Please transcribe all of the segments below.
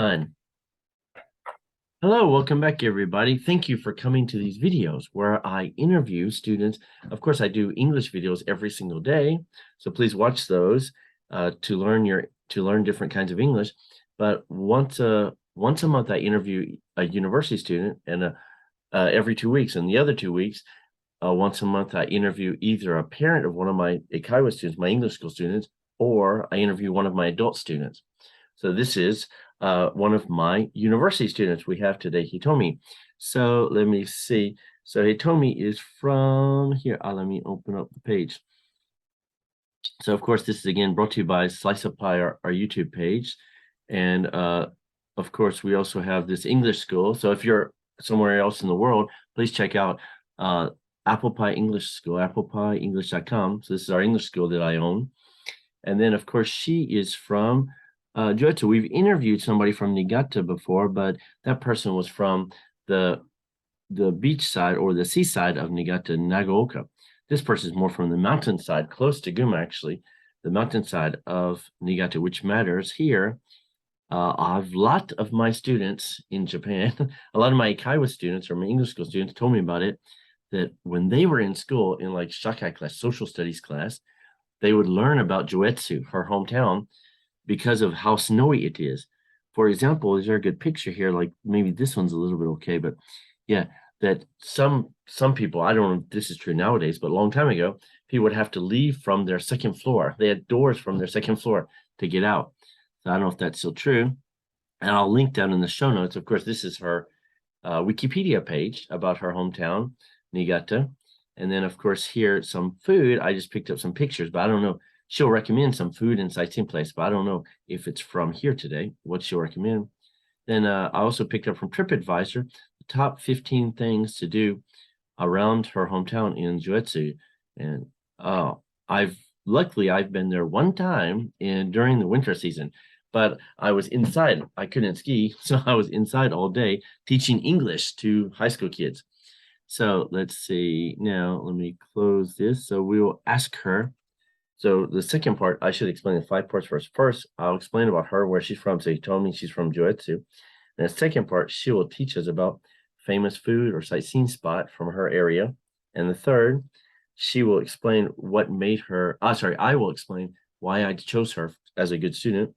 Fun. Hello, welcome back, everybody. Thank you for coming to these videos where I interview students. Of course, I do English videos every single day, so please watch those to learn different kinds of English. But once a month, I interview a university student, and every 2 weeks. And the other 2 weeks, once a month, I interview either a parent of one of my Eikaiwa students, my English school students, or I interview one of my adult students. So this is one of my university students we have today, Hitomi. So let me see. So Hitomi is from here. Let me open up the page. So of course, this is again brought to you by Slice of Pie, our YouTube page. And of course, we also have this English school. So if you're somewhere else in the world, please check out Apple Pie English School, applepieenglish.com. So this is our English school that I own. And then, of course, she is from Joetsu. We've interviewed somebody from Niigata before, but that person was from the beach side or the seaside of Niigata, Nagaoka. This person is more from the mountainside, close to Gunma, actually, the mountainside of Niigata, which matters here. A lot of my students in Japan, a lot of my Eikaiwa students or my English school students told me about it, that when they were in school in like shakai class, social studies class, they would learn about Joetsu, her hometown, because of how snowy it is. For example, is there a good picture here? Like maybe this one's a little bit okay, but yeah, that some people, I don't know if this is true nowadays, but a long time ago, people would have to leave from their second floor. They had doors from their second floor to get out. So I don't know if that's still true. And I'll link down in the show notes. Of course, this is her Wikipedia page about her hometown, Niigata. And then, of course, here, some food. I just picked up some pictures, but I don't know. She'll recommend some food and sightseeing place, but I don't know if it's from here today, what she'll recommend. Then I also picked up from TripAdvisor the top 15 things to do around her hometown in Joetsu. And luckily I've been there one time during the winter season, but I was inside. I couldn't ski, so I was inside all day teaching English to high school kids. So let's see. Now let me close this. So we will ask her. So the second part, I should explain the 5 parts first. First, I'll explain about her, where she's from. So he told me she's from Joetsu. And the second part, she will teach us about famous food or sightseeing spot from her area. And the third, she will explain what made her, I will explain why I chose her as a good student.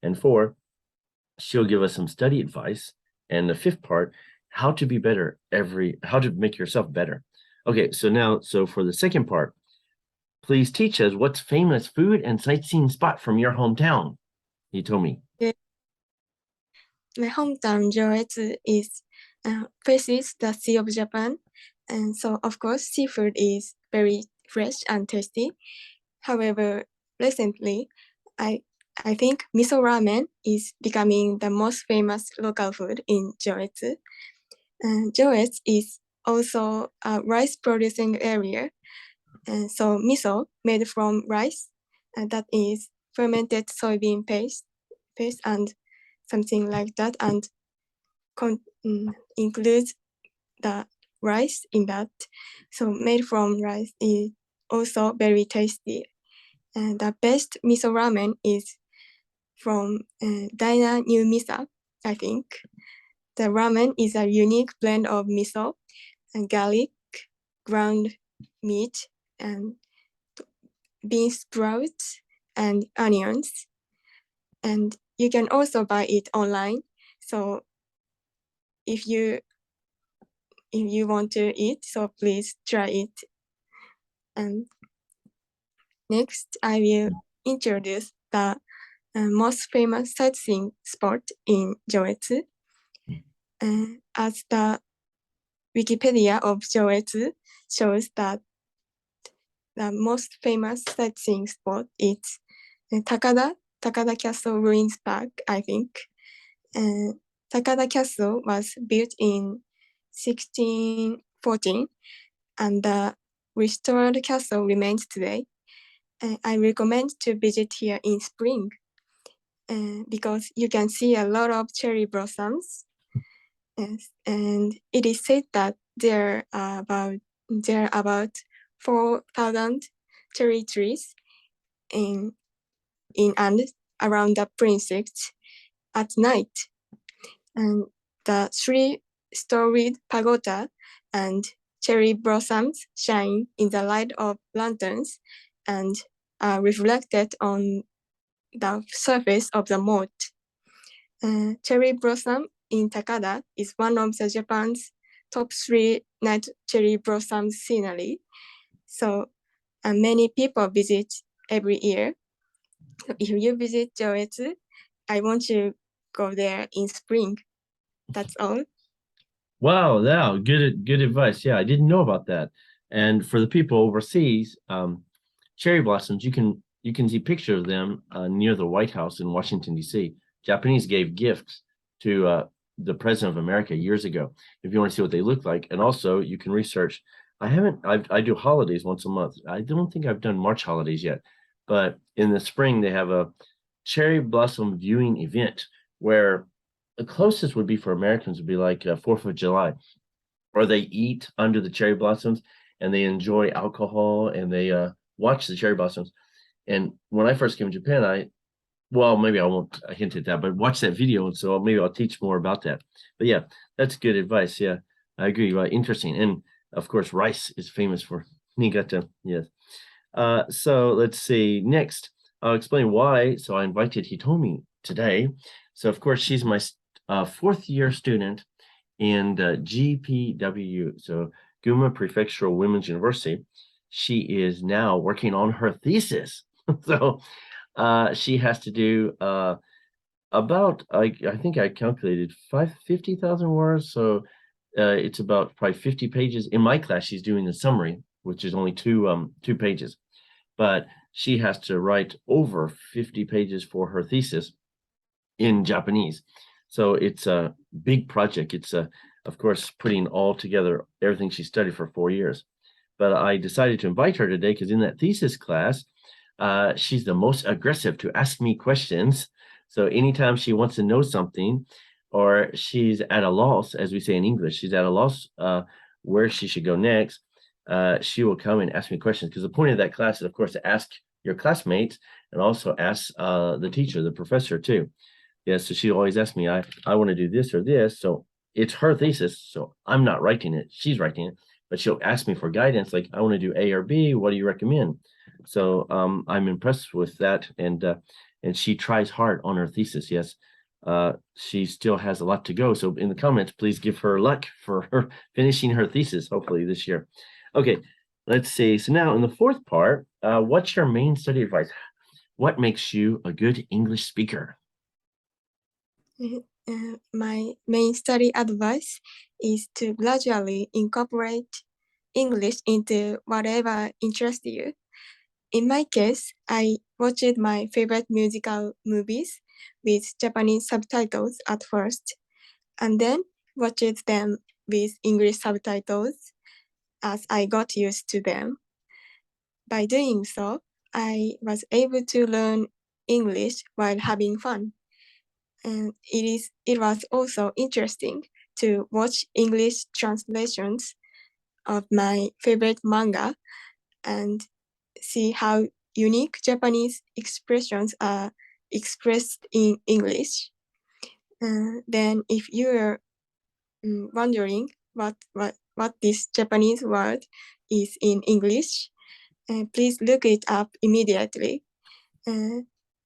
And four, she'll give us some study advice. And the fifth part, how to be better how to make yourself better. Okay, so for the second part, please teach us what's famous food and sightseeing spot from your hometown. He told me. My hometown, Joetsu, faces the Sea of Japan, and so of course seafood is very fresh and tasty. However, recently, I think miso ramen is becoming the most famous local food in Joetsu. Joetsu is also a rice producing area, and so miso made from rice, that is fermented soybean paste and something like that, and includes the rice in that. So made from rice is also very tasty. And the best miso ramen is from Diner New Misa, I think. The ramen is a unique blend of miso and garlic, ground meat, and bean sprouts and onions. And you can also buy it online. So if you want to eat, so please try it. And next, I will introduce the most famous sightseeing spot in Joetsu. As the Wikipedia of Joetsu shows that the most famous sightseeing spot is Takada Castle Ruins Park, I think. Takada Castle was built in 1614, and the restored castle remains today. I recommend to visit here in spring because you can see a lot of cherry blossoms. Yes, and it is said that there are about 4,000 cherry trees in and around the princess. At night, and the three-storied pagoda and cherry blossoms shine in the light of lanterns and are reflected on the surface of the moat. Cherry blossom in Takada is one of the Japan's top 3 night cherry blossom scenery. So many people visit every year. So if you visit Joetsu, I want to go there in spring. That's all. Wow, yeah, good advice. Yeah, I didn't know about that. And for the people overseas, cherry blossoms, you can see pictures of them near the White House in Washington, D.C. Japanese gave gifts to the President of America years ago, if you want to see what they look like. And also you can research. I do holidays once a month. I don't think I've done March holidays yet, but in the spring they have a cherry blossom viewing event where the closest would be for Americans would be like 4th of July, or they eat under the cherry blossoms and they enjoy alcohol and they watch the cherry blossoms. And when I first came to Japan, well, maybe I won't hint at that, but watch that video. And so maybe I'll teach more about that. But yeah, that's good advice. Yeah, I agree. Interesting. And of course, rice is famous for Niigata. Yes. So let's see. Next, I'll explain why. So I invited Hitomi today. So of course, she's my 4th year student in GPW, so Gunma Prefectural Women's University. She is now working on her thesis. So she has to do about, I think I calculated 50,000 words. So it's about probably 50 pages. In my class, she's doing the summary, which is only two pages. But she has to write over 50 pages for her thesis in Japanese. So it's a big project. It's of course, putting all together everything she studied for 4 years. But I decided to invite her today because in that thesis class, she's the most aggressive to ask me questions. So anytime she wants to know something, or she's at a loss, as we say in English, she's at a loss where she should go next, she will come and ask me questions. Because the point of that class is, of course, to ask your classmates and also ask the teacher, the professor, too. Yeah, so she always asks me, I want to do this or this. So it's her thesis. So I'm not writing it. She's writing it. But she'll ask me for guidance, like, I want to do A or B. What do you recommend? So I'm impressed with that. And she tries hard on her thesis. Yes, she still has a lot to go. So in the comments, please give her luck for her finishing her thesis, hopefully this year. Okay, let's see. So now in the 4th part, what's your main study advice? What makes you a good English speaker? My main study advice is to gradually incorporate English into whatever interests you. In my case, I watched my favorite musical movies with Japanese subtitles at first, and then watched them with English subtitles as I got used to them. By doing so, I was able to learn English while having fun. And it was also interesting to watch English translations of my favorite manga and see how unique Japanese expressions are expressed in English. Then if you're wondering what this Japanese word is in English, please look it up immediately.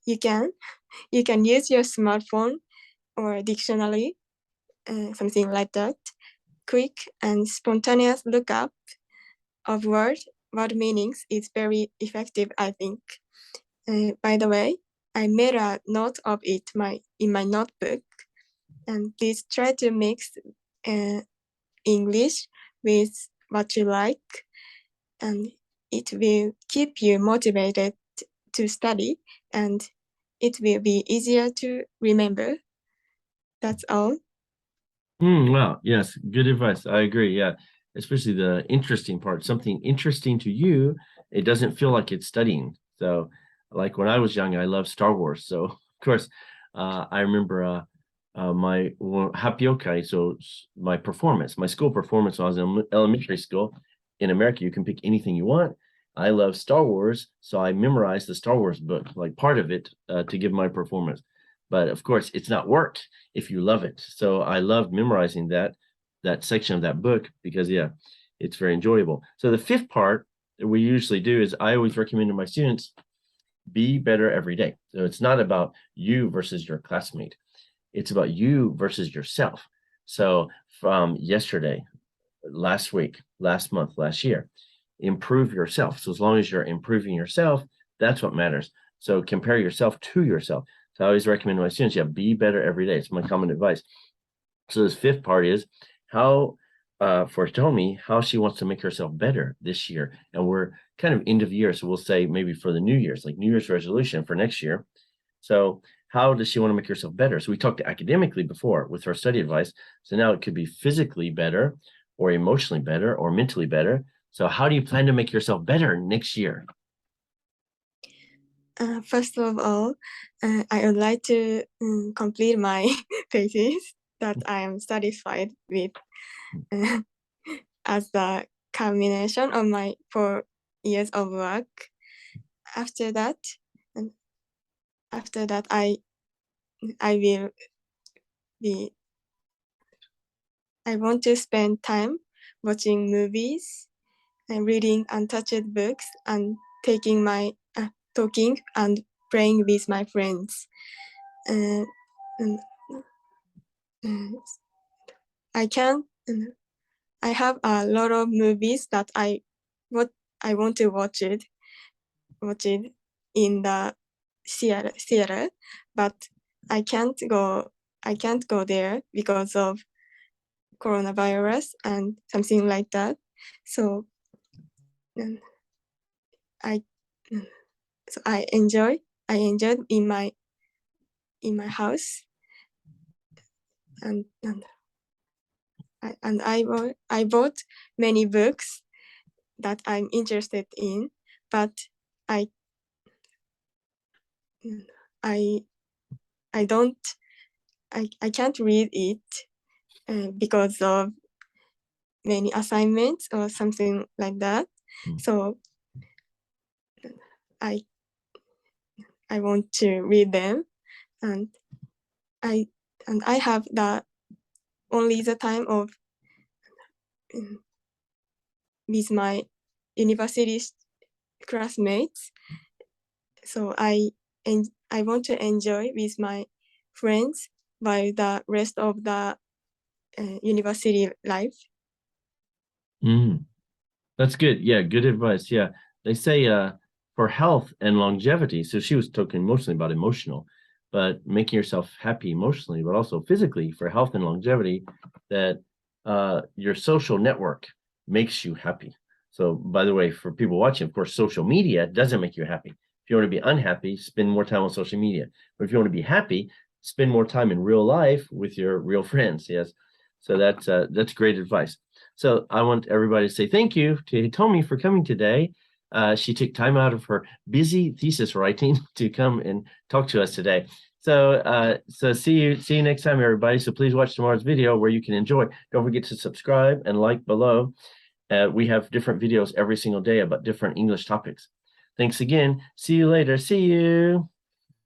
You can use your smartphone or dictionary, something like that. Quick and spontaneous lookup of word meanings is very effective, I think. By the way, I made a note of it in my notebook, and please try to mix English with what you like, and it will keep you motivated to study, and it will be easier to remember. That's all. Wow. Yes. Good advice. I agree. Yeah. Especially the interesting part, something interesting to you, it doesn't feel like it's studying. So, like when I was young, I loved Star Wars. So, of course, I remember my hapiokai, so my performance, my school performance when I was in elementary school. In America, you can pick anything you want. I love Star Wars, so I memorized the Star Wars book, like part of it, to give my performance. But of course, it's not work if you love it. So I love memorizing that section of that book because yeah, it's very enjoyable. So the fifth part that we usually do is I always recommend to my students be better every day. So it's not about you versus your classmate. It's about you versus yourself. So from yesterday, last week, last month, last year, improve yourself. So as long as you're improving yourself, that's what matters. So compare yourself to yourself. So I always recommend to my students, yeah, be better every day. It's my common advice. So this fifth part is how for Hitomi, how she wants to make herself better this year. And we're kind of end of year. So we'll say maybe for the New Year's, like New Year's resolution for next year. So how does she want to make herself better? So we talked academically before with her study advice. So now it could be physically better or emotionally better or mentally better. So how do you plan to make yourself better next year? First of all, I would like to complete my thesis that I am satisfied with as the culmination of my 4 years of work. After that, I will be. I want to spend time watching movies and reading untouched books and taking my talking and playing with my friends. And I can. I have a lot of movies that I want to watch it in the theater, but I can't go there because of coronavirus and something like that. So I enjoyed in my house, and I bought many books that I'm interested in, but I I I don't I can't read it because of many assignments or something like that. So I want to read them, and I have only the time of with my university classmates. So I want to enjoy with my friends while the rest of the university life. That's good. Yeah, good advice. Yeah. They say for health and longevity. So she was talking mostly about emotional, but making yourself happy emotionally, but also physically for health and longevity, that your social network makes you happy. So by the way, for people watching, of course, social media doesn't make you happy. If you want to be unhappy, spend more time on social media. But if you want to be happy, spend more time in real life with your real friends. Yes. So that's great advice. So I want everybody to say thank you to Hitomi for coming today. She took time out of her busy thesis writing to come and talk to us today. So see you next time, everybody. So please watch tomorrow's video where you can enjoy. Don't forget to subscribe and like below. We have different videos every single day about different English topics. Thanks again. See you later. See you.